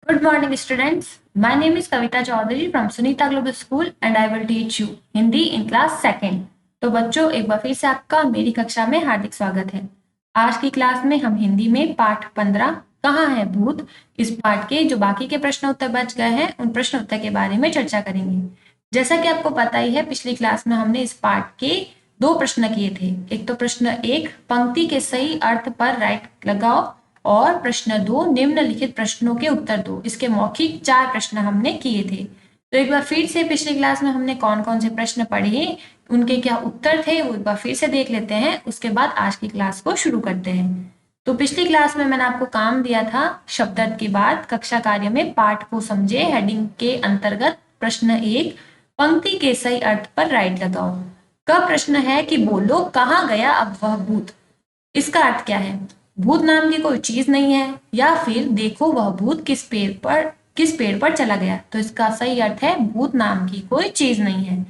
Good morning, students. My name is Kavita Chaudhary from Sunita Global School and I will teach you Hindi in class second. तो बच्चों एक बार फिर से आपका मेरी कक्षा में हार्दिक स्वागत है। आज की क्लास में हम हिंदी में पाठ 15 कहाँ है भूत, इस पाठ के जो बाकी के प्रश्न उत्तर बच गए हैं उन प्रश्न उत्तर के बारे में चर्चा करेंगे। जैसा कि आपको पता ही है, पिछली क्लास में हमने इस पाठ के दो प्रश्न किए थे। एक तो प्रश्न 1 पंक्ति के सही अर्थ पर राइट लगाओ और प्रश्न 2 निम्नलिखित प्रश्नों के उत्तर दो। इसके मौखिक 4 प्रश्न हमने किए थे। तो एक बार फिर से पिछली क्लास में हमने कौन कौन से प्रश्न पढ़े, उनके क्या उत्तर थे, वो एक बार फिर से देख लेते हैं। उसके बाद आज की क्लास को शुरू करते हैं। तो पिछली क्लास में मैंने आपको काम दिया था शब्दार्थ के बाद कक्षा कार्य में पाठ को समझे हेडिंग के अंतर्गत प्रश्न 1 पंक्ति के सही अर्थ पर राइट लगाओ का प्रश्न है कि बोलो कहाँ गया अब वह भूत। इसका अर्थ क्या है? भूत नाम की कोई चीज नहीं है, या फिर देखो वह भूत किस पेड़ पर चला गया। तो इसका सही अर्थ है भूत नाम की कोई चीज नहीं है।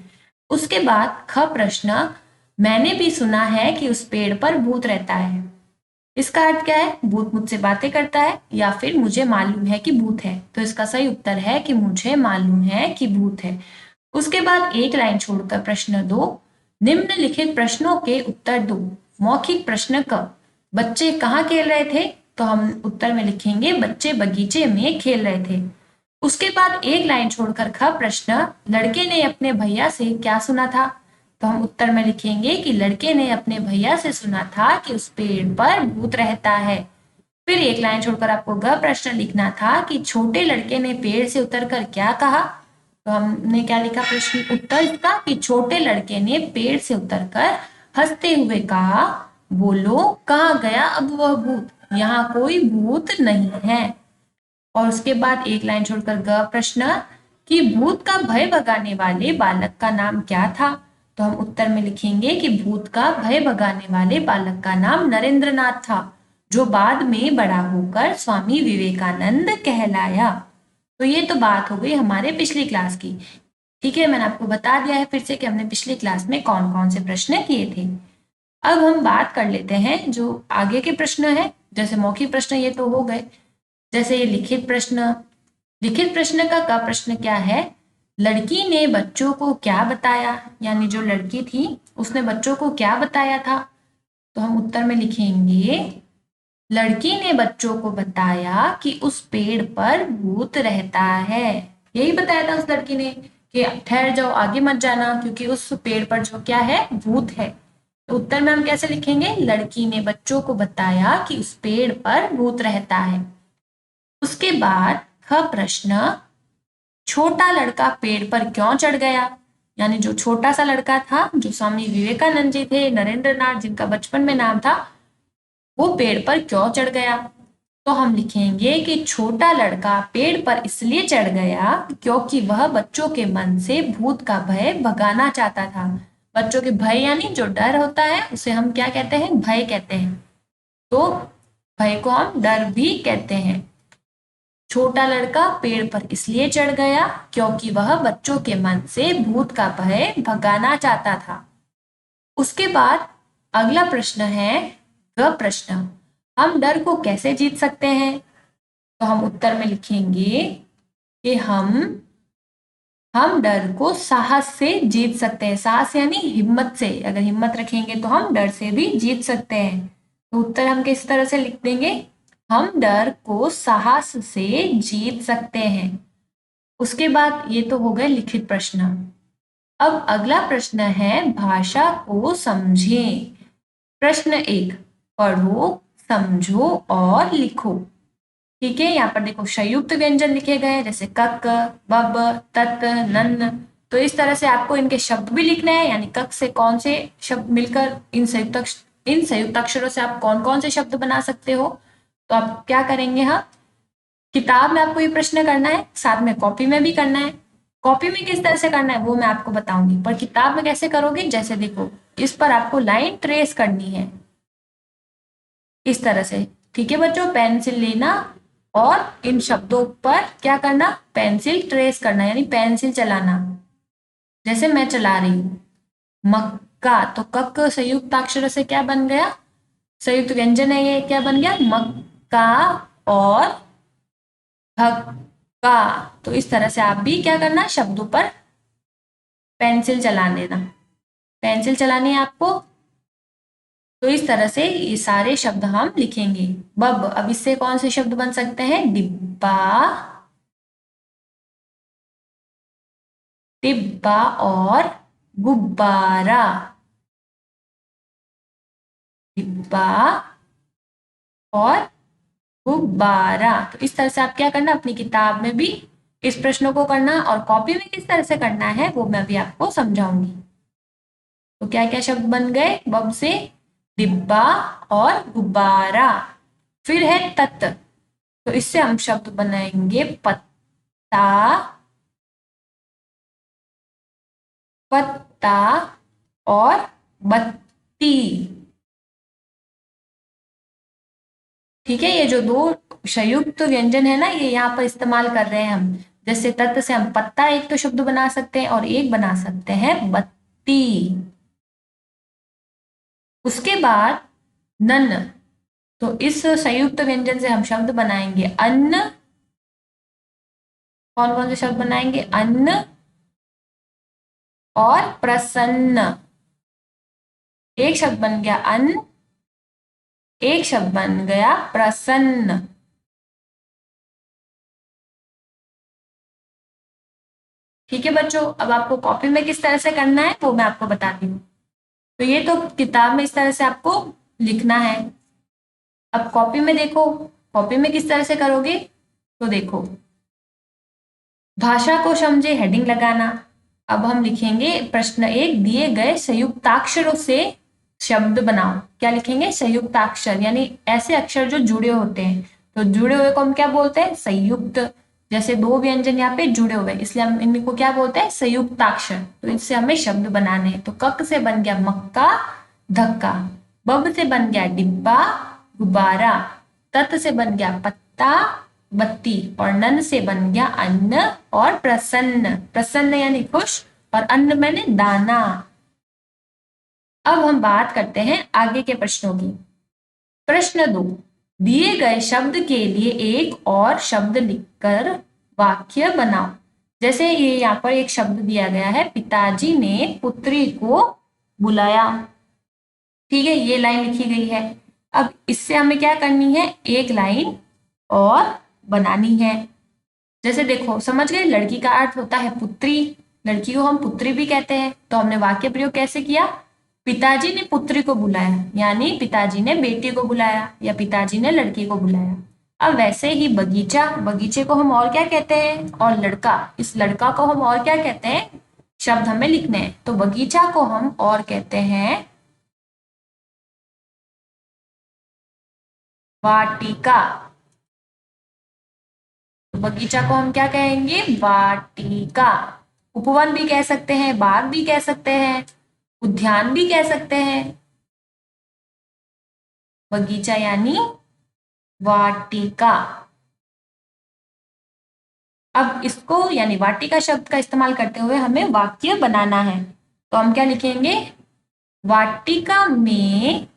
उसके बाद ख प्रश्न मैंने भी सुना है कि उस पेड़ पर भूत रहता है। इसका अर्थ क्या है? भूत मुझसे बातें करता है या फिर मुझे मालूम है कि भूत है। तो इसका सही उत्तर है कि मुझे मालूम है कि भूत है। उसके बाद एक लाइन छोड़कर प्रश्न 2 निम्नलिखित प्रश्नों के उत्तर दो। मौखिक प्रश्न क बच्चे कहाँ खेल रहे थे? तो हम उत्तर में लिखेंगे बच्चे बगीचे में खेल रहे थे। उसके बाद एक लाइन छोड़कर ख प्रश्न लड़के ने अपने भैया से क्या सुना था? तो हम उत्तर में लिखेंगे कि लड़के ने अपने भैया से सुना था कि उस पेड़ पर भूत रहता है। फिर एक लाइन छोड़कर आपको ग प्रश्न लिखना था कि छोटे लड़के ने पेड़ से उतरकर क्या कहा। तो हमने क्या लिखा प्रश्न उत्तर इसका कि छोटे लड़के ने पेड़ से उतरकर हंसते हुए कहा बोलो कहाँ गया अब वह भूत, यहाँ कोई भूत नहीं है। और उसके बाद एक लाइन छोड़कर ग प्रश्न कि भूत का भय भगाने वाले बालक का नाम क्या था। तो हम उत्तर में लिखेंगे कि भूत का भय भगाने वाले बालक का नाम नरेंद्रनाथ था, जो बाद में बड़ा होकर स्वामी विवेकानंद कहलाया। तो ये तो बात हो गई हमारे पिछली क्लास की। ठीक है, मैंने आपको बता दिया है फिर से कि हमने पिछली क्लास में कौन कौन से प्रश्न किए थे। अब हम बात कर लेते हैं जो आगे के प्रश्न है। जैसे मौखिक प्रश्न ये तो हो गए, जैसे ये लिखित प्रश्न। लिखित प्रश्न का प्रश्न क्या है? लड़की ने बच्चों को क्या बताया, यानी जो लड़की थी उसने बच्चों को क्या बताया था। तो हम उत्तर में लिखेंगे लड़की ने बच्चों को बताया कि उस पेड़ पर भूत रहता है। यही बताया था उस लड़की ने कि ठहर जाओ आगे मत जाना क्योंकि उस पेड़ पर जो क्या है भूत है। तो उत्तर में हम कैसे लिखेंगे लड़की ने बच्चों को बताया कि उस पेड़ पर भूत रहता है। उसके बाद ख प्रश्न छोटा लड़का पेड़ पर क्यों चढ़ गया, यानी जो छोटा सा लड़का था जो स्वामी विवेकानंद जी थे, नरेंद्र नाथ जिनका बचपन में नाम था, वो पेड़ पर क्यों चढ़ गया। तो हम लिखेंगे कि छोटा लड़का पेड़ पर इसलिए चढ़ गया क्योंकि वह बच्चों के मन से भूत का भय भगाना चाहता था। बच्चों के भय यानी जो डर होता है उसे हम क्या कहते हैं? भय कहते हैं। तो भय को हम डर भी कहते हैं। छोटा लड़का पेड़ पर इसलिए चढ़ गया क्योंकि वह बच्चों के मन से भूत का भय भगाना चाहता था। उसके बाद अगला प्रश्न है वह प्रश्न हम डर को कैसे जीत सकते हैं। तो हम उत्तर में लिखेंगे कि हम डर को साहस से जीत सकते हैं। साहस यानी हिम्मत से, अगर हिम्मत रखेंगे तो हम डर से भी जीत सकते हैं। तो उत्तर हम किस तरह से लिख देंगे? हम डर को साहस से जीत सकते हैं। उसके बाद ये तो हो गए लिखित प्रश्न। अब अगला प्रश्न है भाषा को समझें। प्रश्न 1 पढ़ो, समझो और लिखो। ठीक है, यहाँ पर देखो संयुक्त व्यंजन लिखे गए हैं जैसे कक, बब, तत, नन। तो इस तरह से आपको इनके शब्द भी लिखना है, यानी कक से कौन से शब्द मिलकर इन संयुक्त अक्षरों से आप कौन कौन से शब्द बना सकते हो। तो आप क्या करेंगे? हाँ, किताब में आपको ये प्रश्न करना है, साथ में कॉपी में भी करना है। कॉपी में किस तरह से करना है वो मैं आपको बताऊंगी, पर किताब में कैसे करोगे? जैसे देखो इस पर आपको लाइन ट्रेस करनी है इस तरह से। ठीक है बच्चों, पेंसिल लेना और इन शब्दों पर क्या करना? पेंसिल ट्रेस करना, यानी पेंसिल चलाना। जैसे मैं चला रही हूँ मक्का, तो कक संयुक्त अक्षर से क्या बन गया? संयुक्त व्यंजन है ये, क्या बन गया? मक्का। और धक्का। तो इस तरह से आप भी क्या करना, शब्दों पर पेंसिल चला देना। पेंसिल चलानी है आपको। तो इस तरह से ये सारे शब्द हम लिखेंगे। बब, अब इससे कौन से शब्द बन सकते हैं, डिब्बा, डिब्बा और गुब्बारा। डिब्बा और गुब्बारा। तो इस तरह से आप क्या करना, अपनी किताब में भी इस प्रश्नों को करना, और कॉपी में किस तरह से करना है वो मैं अभी आपको समझाऊंगी। तो क्या क्या शब्द बन गए बब से, डिब्बा और गुब्बारा। फिर है तत, तो इससे हम शब्द बनाएंगे पत्ता, पत्ता और बत्ती। ठीक है, ये जो दो संयुक्त व्यंजन है ना, ये यहाँ पर इस्तेमाल कर रहे हैं हम। जैसे तत्त से हम पत्ता एक तो शब्द बना सकते हैं और एक बना सकते हैं बत्ती। उसके बाद नन, तो इस संयुक्त व्यंजन से हम शब्द बनाएंगे अन्न। कौन कौन से शब्द बनाएंगे, अन्न और प्रसन्न। एक शब्द बन गया अन्न, एक शब्द बन गया प्रसन्न। ठीक है बच्चों, अब आपको कॉपी में किस तरह से करना है वो मैं आपको बताती हूँ। तो ये तो किताब में इस तरह से आपको लिखना है। अब कॉपी में देखो, कॉपी में किस तरह से करोगे, तो देखो, भाषा को समझे हेडिंग लगाना। अब हम लिखेंगे प्रश्न एक, दिए गए संयुक्ताक्षरों से शब्द बनाओ। क्या लिखेंगे, संयुक्ताक्षर, यानी ऐसे अक्षर जो जुड़े होते हैं। तो जुड़े हुए को हम क्या बोलते हैं, संयुक्त। जैसे दो व्यंजन यहाँ पे जुड़े हुए, इसलिए हम इनको क्या बोलते हैं, संयुक्ताक्षर। तो इससे हमें शब्द बनाने हैं। तो कक से बन गया मक्का, धक्का। बब से बन गया डिब्बा, गुब्बारा। तत से बन गया पत्ता, बत्ती। और नन से बन गया अन्न और प्रसन्न। प्रसन्न यानी खुश, और अन्न मैंने दाना। अब हम बात करते हैं आगे के प्रश्नों की। प्रश्न 2, दिए गए शब्द के लिए एक और शब्द लिखकर वाक्य बनाओ। जैसे ये यहाँ पर एक शब्द दिया गया है, पिताजी ने पुत्री को बुलाया। ठीक है, ये लाइन लिखी गई है। अब इससे हमें क्या करनी है, एक लाइन और बनानी है। जैसे देखो, समझ गए, लड़की का अर्थ होता है पुत्री, लड़की को हम पुत्री भी कहते हैं। तो हमने वाक्य प्रयोग कैसे किया, पिताजी ने पुत्री को बुलाया, यानी पिताजी ने बेटी को बुलाया या पिताजी ने लड़की को बुलाया। अब वैसे ही बगीचा, बगीचे को हम और क्या कहते हैं, और लड़का, इस लड़का को हम और क्या कहते हैं, शब्द हमें लिखने हैं। तो बगीचा को हम और कहते हैं वाटिका। तो बगीचा को हम क्या कहेंगे, वाटिका। उपवन भी कह सकते हैं, बाग भी कह सकते हैं, उद्यान भी कह सकते हैं। बगीचा यानी वाटिका। अब इसको यानी वाटिका शब्द का इस्तेमाल करते हुए हमें वाक्य बनाना है। तो हम क्या लिखेंगे, वाटिका में,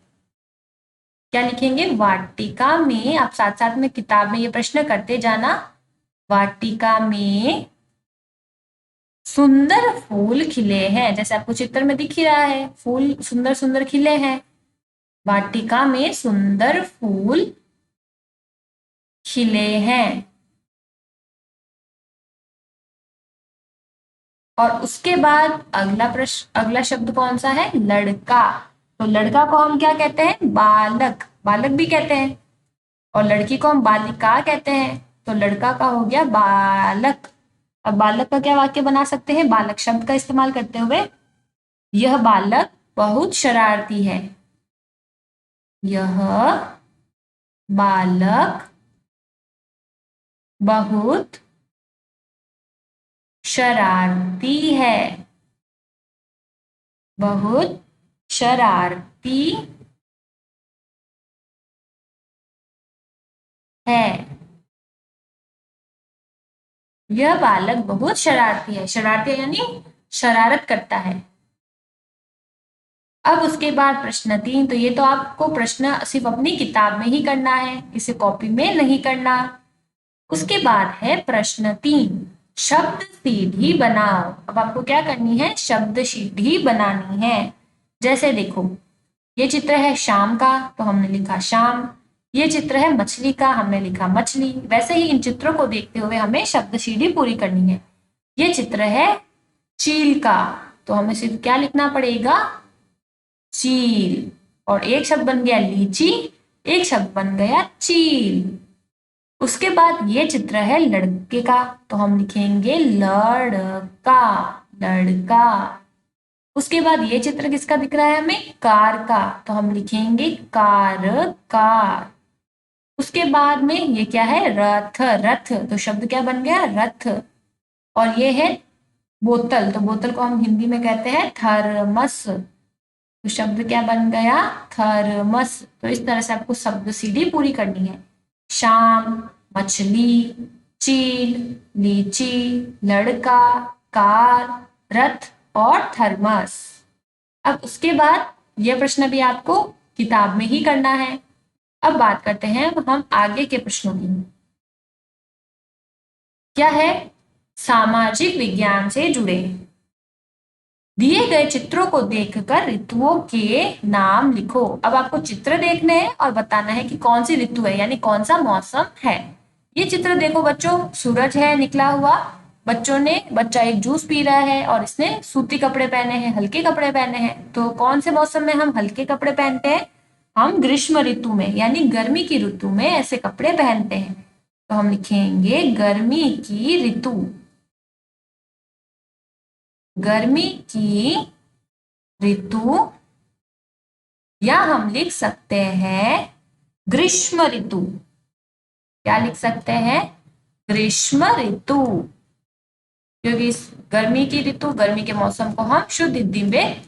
क्या लिखेंगे, वाटिका में। आप साथ साथ में किताब में ये प्रश्न करते जाना। वाटिका में सुंदर फूल खिले हैं, जैसे आपको चित्र में दिख ही रहा है, फूल सुंदर सुंदर खिले हैं। वाटिका में सुंदर फूल खिले हैं। और उसके बाद अगला प्रश्न, अगला शब्द कौन सा है, लड़का। तो लड़का को हम क्या कहते हैं, बालक, बालक भी कहते हैं। और लड़की को हम बालिका कहते हैं। तो लड़का का हो गया बालक। अब बालक का क्या वाक्य बना सकते हैं, बालक शब्द का इस्तेमाल करते हुए, यह बालक बहुत शरारती है। यह बालक बहुत शरारती है। बहुत शरारती है। यह बालक बहुत शरारती है, शरारती यानी शरारत करता है। अब उसके बाद प्रश्न 3, तो ये तो आपको प्रश्न सिर्फ अपनी किताब में ही करना है, इसे कॉपी में नहीं करना। उसके बाद है प्रश्न 3, शब्द सीढ़ी बनाओ। अब आपको क्या करनी है, शब्द सीढ़ी बनानी है। जैसे देखो, ये चित्र है शाम का, तो हमने लिखा शाम। ये चित्र है मछली का, हमने लिखा मछली। वैसे ही इन चित्रों को देखते हुए हमें शब्द सीढ़ी पूरी करनी है। ये चित्र है चील का, तो हमें सिर्फ क्या लिखना पड़ेगा, चील। और एक शब्द बन गया लीची, एक शब्द बन गया चील। उसके बाद ये चित्र है लड़के का, तो हम लिखेंगे लड़का, लड़का। उसके बाद ये चित्र किसका दिख रहा है हमें, कार का, तो हम लिखेंगे कार, कार। उसके बाद में ये क्या है, रथ, रथ। तो शब्द क्या बन गया, रथ। और ये है बोतल, तो बोतल को हम हिंदी में कहते हैं थर्मस। तो शब्द क्या बन गया, थर्मस। तो इस तरह से आपको शब्द सीढ़ी पूरी करनी है। शाम, मछली, चील, लीची, लड़का, कार, रथ और थर्मस। अब उसके बाद यह प्रश्न भी आपको किताब में ही करना है। अब बात करते हैं हम आगे के प्रश्नों की। क्या है, सामाजिक विज्ञान से जुड़े। दिए गए चित्रों को देखकर ऋतुओं के नाम लिखो। अब आपको चित्र देखने हैं और बताना है कि कौन सी ऋतु है, यानी कौन सा मौसम है। ये चित्र देखो बच्चों, सूरज है निकला हुआ। बच्चा एक जूस पी रहा है और इसने सूती कपड़े पहने हैं, हल्के कपड़े पहने हैं। तो कौन से मौसम में हम हल्के कपड़े पहनते हैं, हम ग्रीष्म ऋतु में, यानी गर्मी की ऋतु में ऐसे कपड़े पहनते हैं। तो हम लिखेंगे गर्मी की ऋतु, गर्मी की ऋतु। या हम लिख सकते हैं ग्रीष्म ऋतु। क्या लिख सकते हैं, ग्रीष्म ऋतु, क्योंकि इस गर्मी की ऋतु, गर्मी के मौसम को हम शुद्ध हिंदी में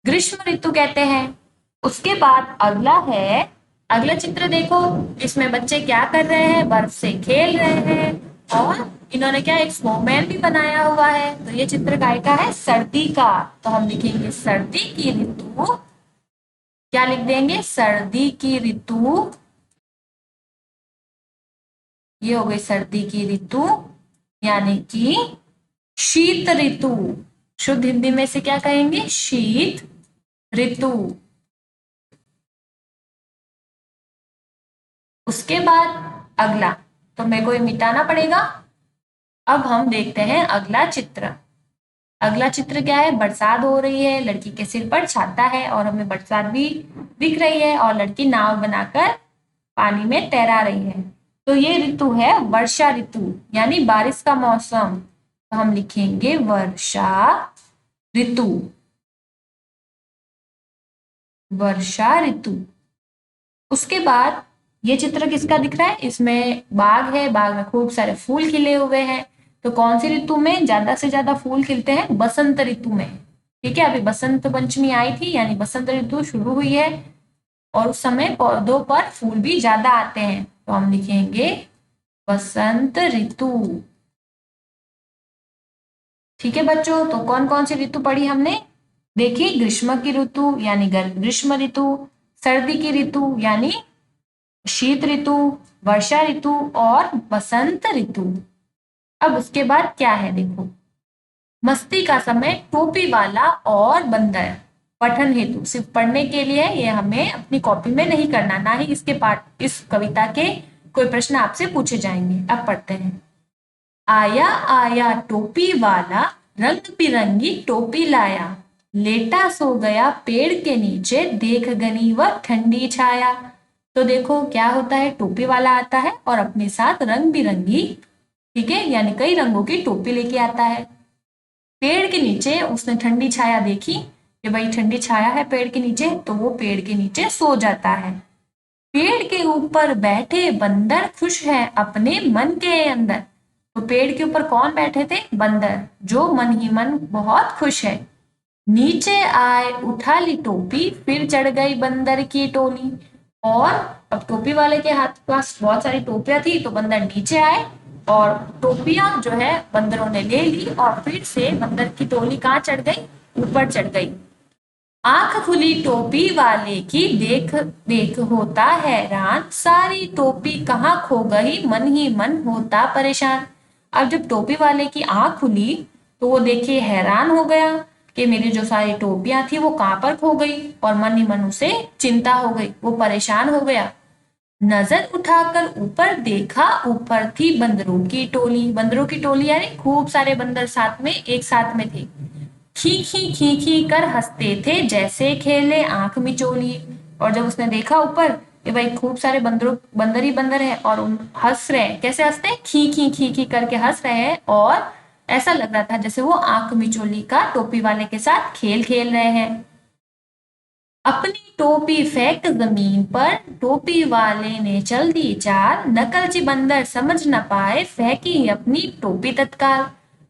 ग्रीष्म ऋतु कहते हैं। उसके बाद अगला है, अगला चित्र देखो, इसमें बच्चे क्या कर रहे हैं, बर्फ से खेल रहे हैं। और इन्होंने क्या, एक स्नोमैन भी बनाया हुआ है। तो ये चित्र काय का है, सर्दी का। तो हम लिखेंगे सर्दी की ऋतु। क्या लिख देंगे, सर्दी की ऋतु। ये हो गई सर्दी की ऋतु, यानी कि शीत ऋतु। शुद्ध हिंदी में से क्या कहेंगे, शीत ऋतु। उसके बाद अगला, तो मेरे को ये मिटाना पड़ेगा। अब हम देखते हैं अगला चित्र। अगला चित्र क्या है, बरसात हो रही है, लड़की के सिर पर छाता है और हमें बरसात भी दिख रही है और लड़की नाव बनाकर पानी में तैरा रही है। तो ये ऋतु है वर्षा ऋतु, यानी बारिश का मौसम। तो हम लिखेंगे वर्षा ऋतु, वर्षा ऋतु। उसके बाद ये चित्र किसका दिख रहा है, इसमें बाग है, बाग में खूब सारे फूल खिले हुए हैं। तो कौन सी ऋतु में ज्यादा से ज्यादा फूल खिलते हैं, बसंत ऋतु में। ठीक है, अभी बसंत पंचमी आई थी, यानी बसंत ऋतु शुरू हुई है और उस समय पौधों पर फूल भी ज्यादा आते हैं। तो हम लिखेंगे बसंत ऋतु। ठीक है बच्चों, तो कौन कौन सी ऋतु पढ़ी हमने, देखिए, ग्रीष्म की ऋतु यानी ग्रीष्म ऋतु, सर्दी की ऋतु यानी शीत ऋतु, वर्षा ऋतु और बसंत ऋतु। अब उसके बाद क्या है, देखो, मस्ती का समय, टोपी वाला और बंदर। पठन हेतु, सिर्फ पढ़ने के लिए, ये हमें अपनी कॉपी में नहीं करना, ना ही इसके पाठ, इस कविता के कोई प्रश्न आपसे पूछे जाएंगे। अब पढ़ते हैं। आया आया टोपी वाला, रंग बिरंगी टोपी लाया, लेटा सो गया पेड़ के नीचे, देख गनी वह ठंडी छाया। तो देखो क्या होता है, टोपी वाला आता है और अपने साथ रंग बिरंगी, ठीक है, यानी कई रंगों की टोपी लेके आता है। पेड़ के नीचे उसने ठंडी छाया देखी कि भाई ठंडी छाया है पेड़ के नीचे, तो वो पेड़ के नीचे सो जाता है। पेड़ के ऊपर बैठे बंदर खुश है अपने मन के अंदर। तो पेड़ के ऊपर कौन बैठे थे, बंदर, जो मन ही मन बहुत खुश है। नीचे आए उठा ली टोपी, फिर चढ़ गई बंदर की टोली। और अब टोपी वाले के हाथ पास बहुत सारी टोपियां थी, तो बंदर नीचे आए और टोपियां जो है बंदरों ने ले ली और फिर से बंदर की टोली कहाँ चढ़ गई, ऊपर चढ़ गई। आंख खुली टोपी वाले की, देख देख होता हैरान, सारी टोपी कहाँ खो गई, मन ही मन होता परेशान। अब जब टोपी वाले की आंख खुली तो वो देखिए हैरान हो गया कि मेरी जो सारी टोपियां थी वो कहाँ पर खो गई, और मन ही मन उसे चिंता हो गई, वो परेशान हो गया। नजर उठाकर ऊपर देखा, ऊपर थी बंदरों की टोली। बंदरों की टोली यानी खूब सारे बंदर साथ में एक साथ में थे। खी खी कर हंसते थे, जैसे खेले आंख मिचोली। और जब उसने देखा ऊपर कि भाई खूब सारे बंदर ही बंदर है और उन हंस रहे हैं, कैसे हंसते हैं, खी खी करके हंस रहे हैं, और ऐसा लग रहा था जैसे वो आंख मिचोली का टोपी वाले के साथ खेल खेल रहे हैं। अपनी टोपी फेंक जमीन पर, टोपी वाले ने चल दी चाल, नकलची बंदर समझ न पाए, फेंकी अपनी टोपी तत्काल।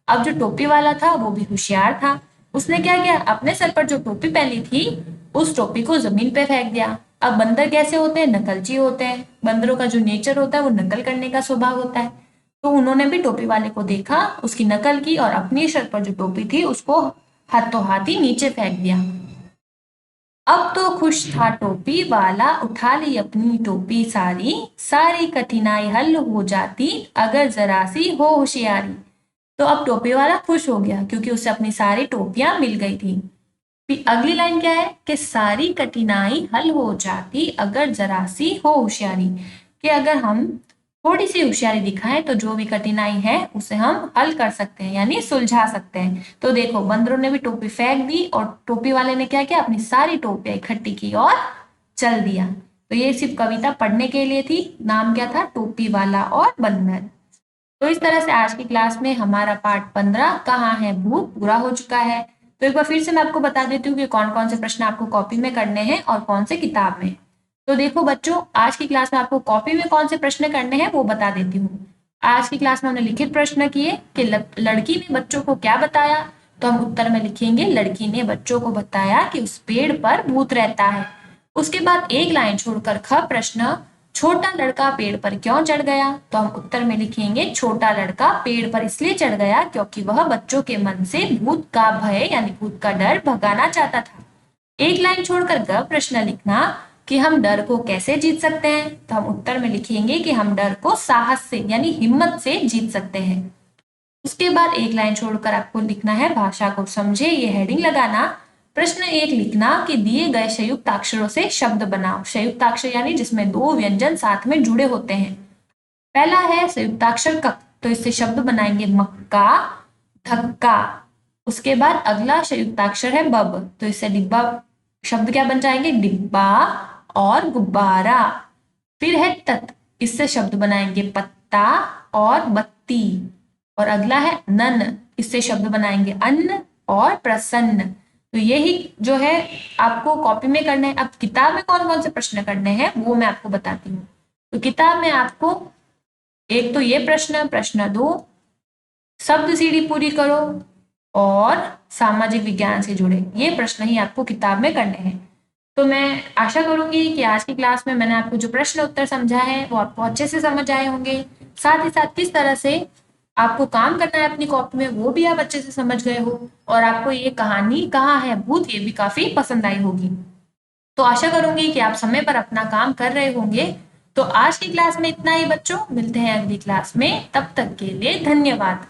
अब जो टोपी वाला था वो भी होशियार था, उसने क्या किया, अपने सर पर जो टोपी पहनी थी उस टोपी को जमीन पे फेंक दिया। अब बंदर कैसे होते हैं, नकलची होते हैं, बंदरों का जो नेचर होता है वो नकल करने का स्वभाव होता है। तो उन्होंने भी टोपी वाले को देखा, उसकी नकल की और अपनी सर पर जो टोपी थी उसको हाथों हाथ ही नीचे फेंक दिया। अब तो खुश था टोपी वाला, उठा ली अपनी टोपी सारी, सारी कठिनाई हल हो जाती अगर जरा सी हो होशियारी। तो अब टोपी वाला खुश हो गया क्योंकि उसे अपनी सारी टोपियां मिल गई थी। फिर अगली लाइन क्या है कि सारी कठिनाई हल हो जाती अगर जरा सी हो होशियारी, कि अगर हम थोड़ी सी होशियारी दिखाएं तो जो भी कठिनाई है उसे हम हल कर सकते हैं, यानी सुलझा सकते हैं। तो देखो बंदरों ने भी टोपी फेंक दी और टोपी वाले ने क्या किया, अपनी सारी टोपियां इकट्ठी की और चल दिया। तो ये सिर्फ कविता पढ़ने के लिए थी, नाम क्या था, टोपी वाला और बंदर। तो इस तरह से आज की क्लास में हमारा पार्ट 15 कहाँ है भूत पूरा हो चुका है। तो एक बार फिर से मैं आपको बता देती हूँ कि कौन कौन से प्रश्न आपको कॉपी में करने हैं और कौन से किताब में। तो देखो बच्चों, आज की क्लास में आपको कॉपी में कौन से प्रश्न करने हैं वो बता देती हूँ। आज की क्लास में हमने लिखित प्रश्न किए कि लड़की ने बच्चों को क्या बताया। तो हम उत्तर में लिखेंगे, लड़की ने बच्चों को बताया कि उस पेड़ पर भूत रहता है। उसके बाद एक लाइन छोड़कर ख प्रश्न, छोटा लड़का पेड़ पर क्यों चढ़ गया। तो हम उत्तर में लिखेंगे, छोटा लड़का पेड़ पर इसलिए चढ़ गया क्योंकि वह बच्चों के मन से भूत का भय यानी भूत का डर भगाना चाहता था। एक लाइन छोड़कर ग प्रश्न लिखना कि हम डर को कैसे जीत सकते हैं। तो हम उत्तर में लिखेंगे कि हम डर को साहस से यानी हिम्मत से जीत सकते हैं। उसके बाद एक लाइन छोड़कर आपको लिखना है, भाषा को समझे, ये हेडिंग लगाना। प्रश्न एक लिखना कि दिए गए संयुक्त अक्षरों से शब्द बनाओ। संयुक्त अक्षर यानी जिसमें दो व्यंजन साथ में जुड़े होते हैं। पहला है संयुक्ताक्षर क, तो इससे शब्द बनाएंगे मक्का, धक्का। उसके बाद अगला संयुक्ताक्षर है बब, तो इससे डिब्बा, शब्द क्या बन जाएंगे, डिब्बा और गुब्बारा। फिर है तत, इससे शब्द बनाएंगे पत्ता और बत्ती। और अगला है नन, इससे शब्द बनाएंगे अन्न और प्रसन्न। तो यही जो है आपको कॉपी में करने हैं। अब किताब में कौन कौन से प्रश्न करने हैं वो मैं आपको बताती हूँ। तो किताब में आपको एक तो ये प्रश्न, प्रश्न दो, शब्द सीढ़ी पूरी करो और सामाजिक विज्ञान से जुड़े, ये प्रश्न ही आपको किताब में करने हैं। तो मैं आशा करूंगी कि आज की क्लास में मैंने आपको जो प्रश्न उत्तर समझा है वो आपको अच्छे से समझ आए होंगे। साथ ही साथ किस तरह से आपको काम करना है अपनी कॉपी में वो भी आप अच्छे से समझ गए हो, और आपको ये कहानी कहाँ है भूत ये भी काफी पसंद आई होगी। तो आशा करूंगी कि आप समय पर अपना काम कर रहे होंगे। तो आज की क्लास में इतना ही बच्चों, मिलते हैं अगली क्लास में, तब तक के लिए धन्यवाद।